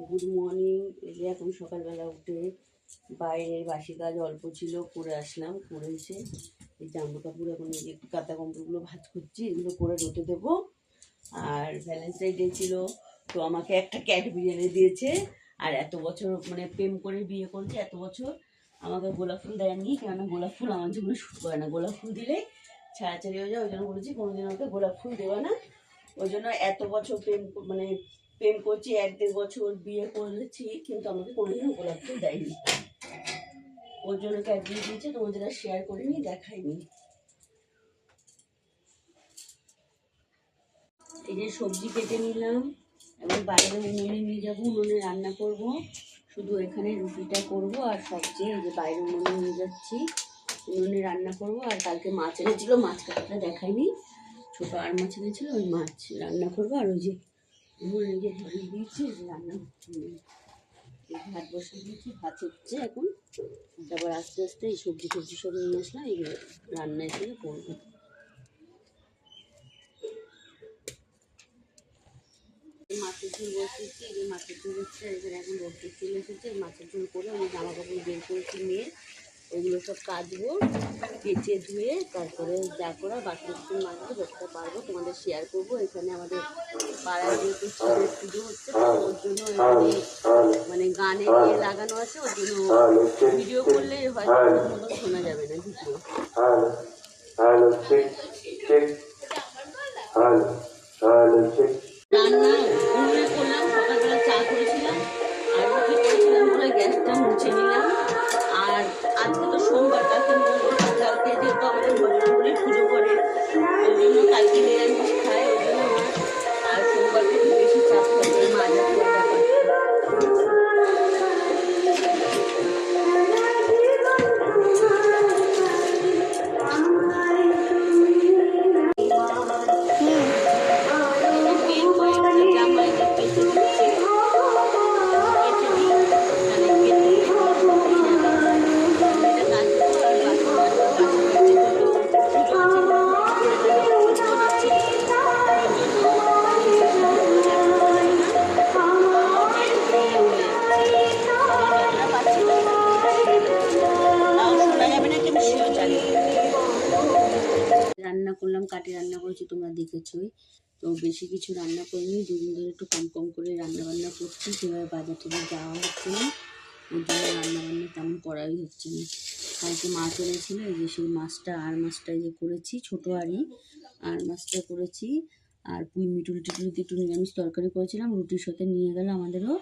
Good morning. এই যে এখন সকালবেলা উঠে বাইরের বাসি কাজ অল্প ছিল, করে আসলাম। করে এসে এই জামা কাপড় এখন এই যে কাঁথা কম্বলগুলো ভাঁজ করছি, এগুলো করে রোদে দেবো। আর ভ্যালেন্টাইন ডে ছিল, তো আমাকে একটা ক্যাট বিরিয়ানি দিয়েছে। আর এত বছর মানে প্রেম করে বিয়ে করেছে, এত বছর আমাকে গোলাপ ফুল দেয়নি, কেননা গোলাপ ফুল আমার জন্য শ্যুট করে না। গোলাপ ফুল দিলেই ছাড়াছাড়ি হয়ে যায়, ওই জন্য বলেছি কোনোদিন আমাকে গোলাপ ফুল দেওয়া না। ওই জন্য এত বছর প্রেম করছি, 1-1.5 বছর বিয়ে করেছি, কিন্তু আমাকে কোনোদিনও গোলাপ ফুল দেয়নি। ওর জন্য ক্যাডবেরি দিয়েছে, তোমাদের আর শেয়ার করিনি, দেখাইনি। এই যে সবজি কেটে নিলাম, এবং বাইরে উনুনে নিয়ে যাবো, উনুনে রান্না করব। শুধু এখানে রুটিটা করব, আর সবজি এই যে বাইরে উনুনে নিয়ে যাচ্ছি, উনুনে রান্না করব। আর কালকে মাছ এনেছিল, মাছ কাটাটা দেখাইনি, ছোটো আর মাছ এনেছিল, ওই মাছ রান্না করবো। আর ওই যে উনুনে যে ধরিয়ে দিয়েছি, রান্না ভাত বসিয়ে দিয়েছি, ভাত হচ্ছে এখন। তারপর আস্তে আস্তে এই সবজি সব নিয়ে আসলাম, এগুলো রান্না এসে করবো। মাছের ঝোল বসিয়েছি, এই যে মাছের ঝোল হচ্ছে, এখানে এখন রোদে চলে এসেছে। মাছের ঝোল করে আমি জামা কাপড় বের করেছি মেয়ে, ওইগুলো সব কাচবো, কেচে ধুয়ে তারপরে যা করা বাকি কিছু মাছগুলো যতটা পারবো তোমাদের শেয়ার করবো। এখানে আমাদের পাড়ায় যেহেতু শিবের পুজো হচ্ছে, ওর জন্য এখানে মানে গানের ইয়ে লাগানো আছে, ওর জন্য ভিডিও করলে হয়তো ঠিক মতো শোনা যাবে না ভিডিও। রান্না উনুনে করলাম, সকালবেলা চা করেছিলাম আর রুটি করেছিলাম বলে গ্যাসটা মুছে নিলাম। আর আজকে তো সোমবার, কালকে মঙ্গলবার, কালকে যেহেতু আমাদের বজরঙ্গবলী পুজো করে, ওই জন্য কালকে নিরামিষ খায়, ওই জন্য আর সোমবারকে একটু বেশি চাপ থাকে মাজা ধোয়া ব্যাপার। রান্না করলাম, কাটে রান্না করেছি, তোমরা দেখেছোই। তো বেশি কিছু রান্না করিনি, দুদিন ধরে একটু কম কম করে রান্না বান্না করছি, সেভাবে বাজার টাজার যাওয়া হচ্ছে না, ওই জন্য রান্না বান্না তেমন করাই হচ্ছে না। কালকে মাছ এনেছিল, এই যে সেই মাছটা, আর মাছটা এই যে করেছি, ছোটো আরই আর মাছটা করেছি। আর পুঁই মিটুল টিটুল দিয়ে একটু নিরামিষ তরকারি করেছিলাম, রুটির সাথে নিয়ে গেল আমাদেরও।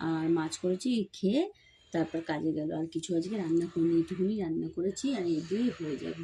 আর মাছ করেছি, খেয়ে তারপর কাজে গেল। আর কিছু আজকে রান্না করিনি, এইটুকুনি রান্না করেছি, আর এই দিয়েই হয়ে যাবে।